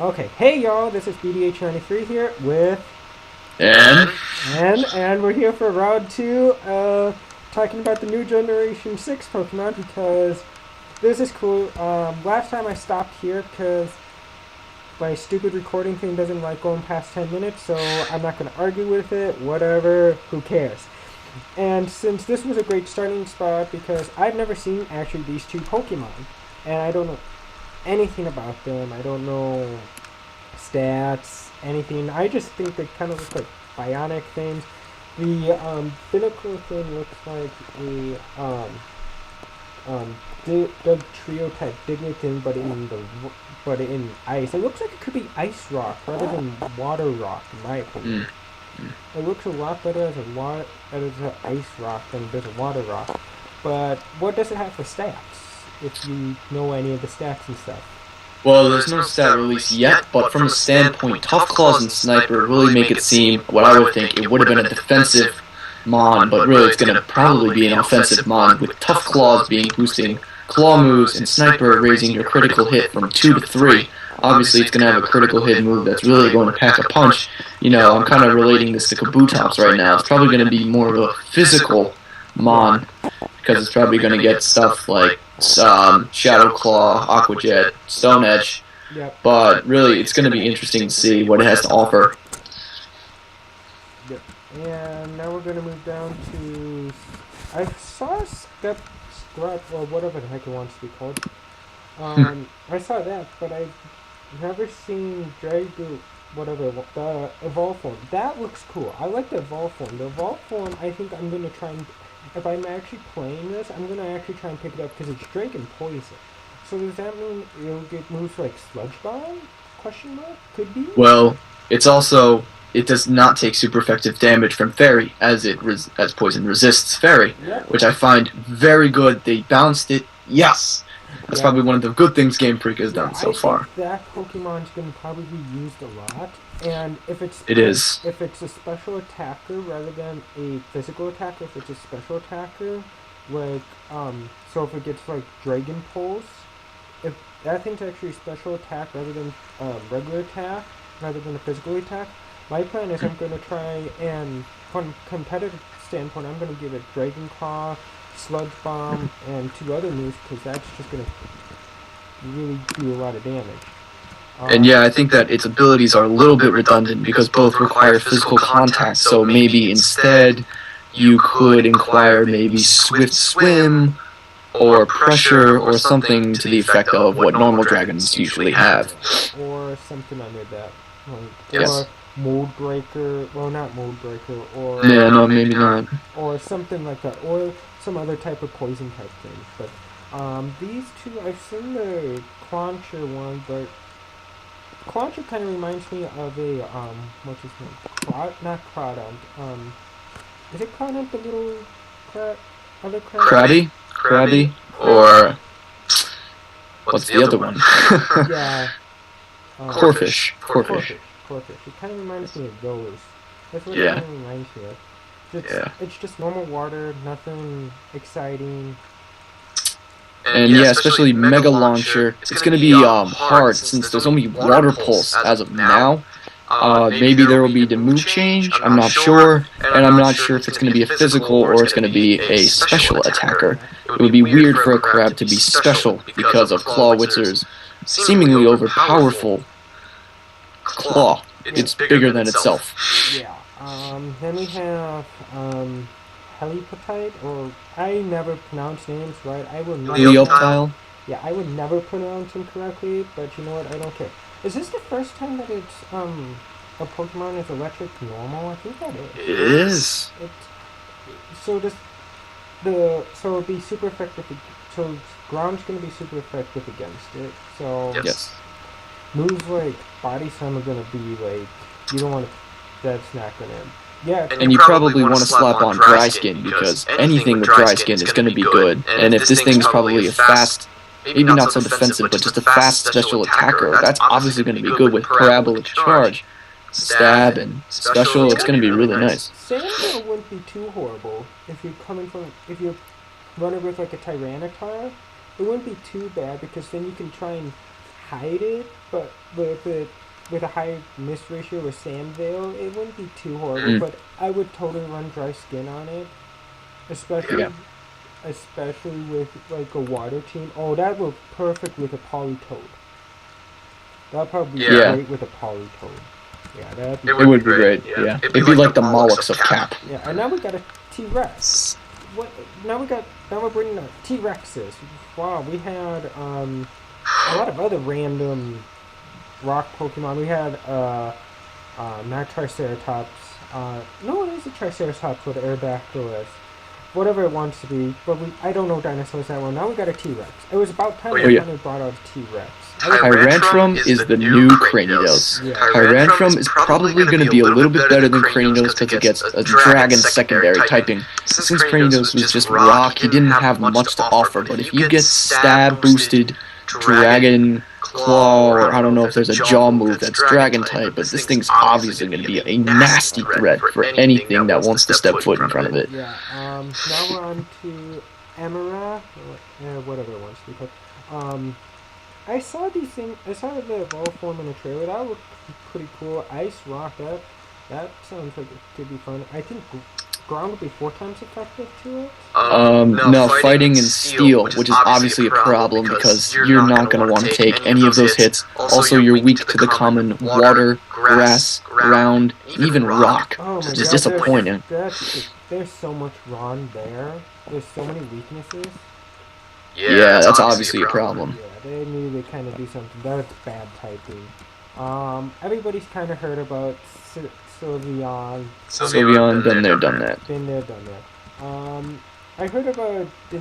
Okay, hey y'all, this is BDH and EhhhN here with And and we're here for round two, talking about the new Generation 6 Pokemon because this is cool. Last time I stopped here because my stupid recording thing doesn't like going past 10 minutes, so I'm not going to argue with it, whatever, who cares. And since this was a great starting spot because I've never seen actually these two Pokemon, and I don't know anything about them, I don't know stats, anything. I just think they kind of look like bionic things. The Binnacle thing looks like a Doug Trio type Diglett thing, but in ice. It looks like it could be Ice Rock rather than Water Rock, in my opinion. It looks a lot better as an Ice Rock than it does a Water Rock. But what does it have for stats? If you know any of the stats and stuff. well, there's no stat release yet, but from a standpoint, Tough Claws and Sniper really make it seem what I would think it would have been a defensive Mon, but really it's going to probably be an offensive Mon, with Tough Claws being boosting claw moves and Sniper raising your critical hit from 2 to 3. Obviously, it's going to have a critical hit move that's really going to pack a punch. You know, I'm kind of relating this to Kabutops right now. It's probably going to be more of a physical Mon, because it's probably going to get stuff like Shadow Claw, Aqua Jet, Stone Edge, Yep. but really it's going to be interesting to see what it has to offer. Yep. And now we're gonna move down to. I saw Scrap or whatever the heck it wants to be called. I saw that, but I've never seen Drago, whatever the evolve form. That looks cool. I like the evolve form. The evolve form, I think I'm gonna try and. If I'm actually playing this, I'm gonna actually try and pick it up because it's Dragon Poison. So does that mean it'll get moves like Sludge Bomb? Question mark? Could be. Well, it's also, it does not take super effective damage from Fairy, as as Poison resists Fairy, Yep. which I find very good. They balanced it, yes! That's Yeah. probably one of the good things Game Freak has done so far. I think that Pokemon's gonna probably be used a lot, and It is. if it's a special attacker rather than a physical attacker, if it's a special attacker, like so if it gets like Dragon Pulse, if that thing's actually a special attack rather than regular attack, rather than a physical attack, my plan is I'm gonna try and from competitive standpoint, I'm gonna give it Dragon Claw, Sludge Bomb, and 2 other moves because that's just gonna really do a lot of damage. And yeah, I think that its abilities are a little bit redundant because both require physical contact, so maybe instead you could inquire maybe Swift Swim or Pressure or something to the effect of what normal dragons usually have. Or something under that. Like, Yes. or Mold Breaker, well not Mold Breaker, or Yeah, no, maybe not. or something like that, or some other type of poison type thing. But these two, I've seen the Clauncher one, but Clauncher kind of reminds me of a what's his name? Not Crawdont. Is it Crawdont the little other crab? Krabby, or what's the other one? Yeah. Corfish. Corfish. It kind of reminds me of those. That's what it Yeah. kind of reminds me of. Yeah. It's just normal water, nothing exciting. And yeah, especially Mega Launcher, it's going to be hard since there's only Water Pulse as of now. Maybe there will be the move change, I'm not sure, and I'm not sure if it's going to be a physical or it's going to be a special attacker. It would be weird for a crab to be special because of Clawitzer's seemingly overpowerful claw. It's bigger than itself. Yeah. Then we have Helipotite, or I never pronounce names right. I will never. Leoptile? Yeah, I would never pronounce them correctly, but you know what? I don't care. Is this the first time that it's a Pokemon is electric normal? I think that is. It is. So it'll be super effective. So ground's gonna be super effective against it. So Yes. moves like Body Slam are gonna be like you don't want to. That's not gonna. Yeah. And you probably want to slap on Dry Skin because anything with Dry Skin is going to be good. And if this thing's probably a fast, maybe not so defensive, but just a fast special attacker, that's obviously going to be good with Parabolic Charge, Stab, and Special. It's going to be really nice. Sandhill wouldn't be too horrible if you're running with like a Tyranitar. It wouldn't be too bad because then you can try and hide it, but with a high miss ratio with Sand Veil, it wouldn't be too horrible. But I would totally run Dry Skin on it, especially with like a water team. Oh, that would perfect with a Polytoad. That'd probably be great with a Polytoad. Yeah, it would be great. Yeah, it'd be like the Molluks of Cap. Yeah, and now we got a T-Rex. Now we're bringing the T-Rexes. Wow, we had a lot of other random rock Pokemon. We had not Triceratops. No, it is a Triceratops with Aerodactylus. Whatever it wants to be, but I don't know dinosaurs that well. Now we got a T-Rex. It was about time we brought out a T-Rex. Tyrantrum is the new Cranidos. Yeah. Tyrantrum is probably going to be a little bit better than Cranidos because it gets a Dragon secondary typing. Since Cranidos was just rock, he didn't have much to offer, but if you get Stab boosted, Dragon Claw, or I don't know if there's a Jaw move that's Dragon type, but this thing's obviously going to be a nasty threat for anything that wants to step foot in front of it. Yeah, now we're on to Emera, whatever it wants to be called. I saw these things. I saw the evolve form in the trailer. That looked pretty cool. Ice Rock. That sounds like it could be fun. I think ground would be 4 times effective to it. No, fighting in steel, which is obviously a problem because you're not going to want to take any of those hits. Also, you're weak to the common water, grass, ground, even rock, which is disappointing. There's so much Ron there. There's so many weaknesses. Yeah, that's obviously a problem. Yeah, they need to kind of do something. That's bad typing. Everybody's kind of heard about Sylveon. Sylveon, been there, done that. Been there, done that. I heard about the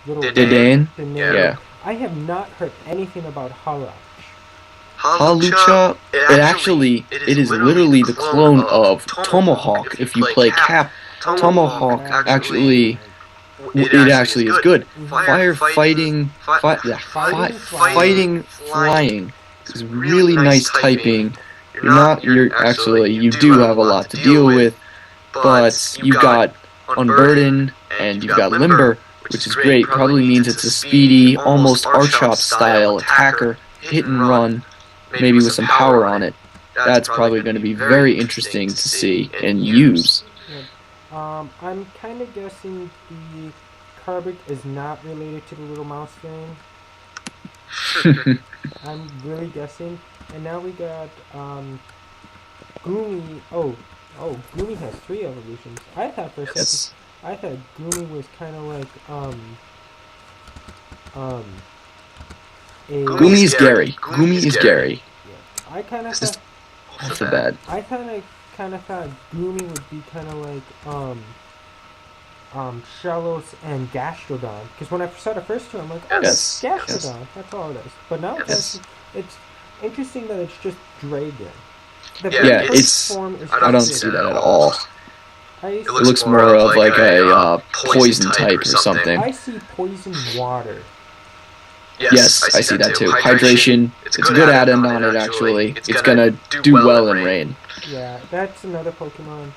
little Didane? Yeah. I have not heard anything about Halacha. Hawlucha, it is literally the clone of Tomahawk. If you play Cap, Tomahawk actually is good. Fighting, flying is really nice typing. You do have a lot to deal with, but you've got Unburden and you've got Limber, which is great. Probably means it's a speedy, almost Archop style attacker, hit and run, maybe with some power on it. That's probably going to be very interesting to see and use. I'm kind of guessing the Carbik is not related to the little mouse thing. I'm really guessing. And now we got Gloomy. Oh, Gloomy has 3 evolutions. I thought for a second, I thought Gloomy was kind of like Gloomy is Gary. Gloomy is Gary. Yeah. I kind of thought. Off the bat. I kind of thought Gloomy would be kind of like Shellos and Gastrodon, because when I saw the first two, I'm like, oh, Gastrodon. That's all it is. But now it's interesting that it's just Dragon. I don't see that at all. It looks more of like a poison type or something. I see poison water. Yes, I see that too. Hydration, it's a good add-in on it actually. It's gonna do well in rain. Yeah, that's another Pokemon.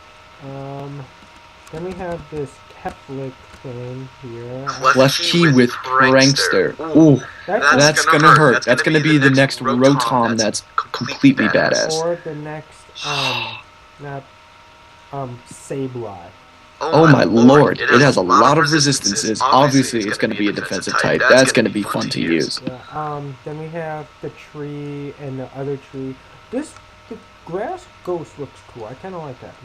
Then we have this Keflik thing here. Klefki with Prankster. Ooh, that's gonna hurt. That's gonna be the next Rotom that's completely badass. Or the next, Sableye. Oh my lord, it has a lot of resistances. Obviously, it's going to be a defensive type. That's going to be fun to use. Yeah, then we have the tree and the other tree. The grass ghost looks cool. I kind of like that.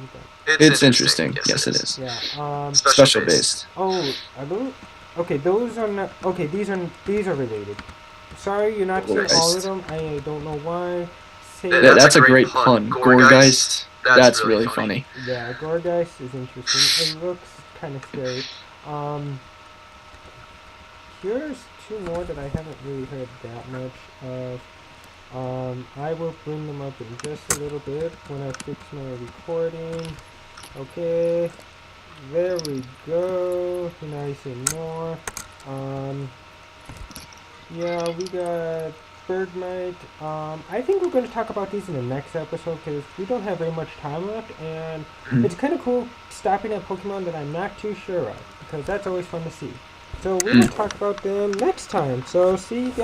It's interesting. Yes, it is. Yeah. Special based. Oh, are those? Okay, those are not. Okay, these are related. Sorry, you're not seeing all of them. I don't know why. That's a great pun. Gourgeist. That's really funny. Yeah, Gourgeist is interesting. It looks kind of scary. Here's 2 more that I haven't really heard that much of. I will bring them up in just a little bit when I fix my recording. Okay, there we go. Nice and more. Yeah, we got Bergmite. I think we're going to talk about these in the next episode because we don't have very much time left, and it's kind of cool stopping at Pokemon that I'm not too sure of because that's always fun to see. So we're going to talk about them next time. So see you guys.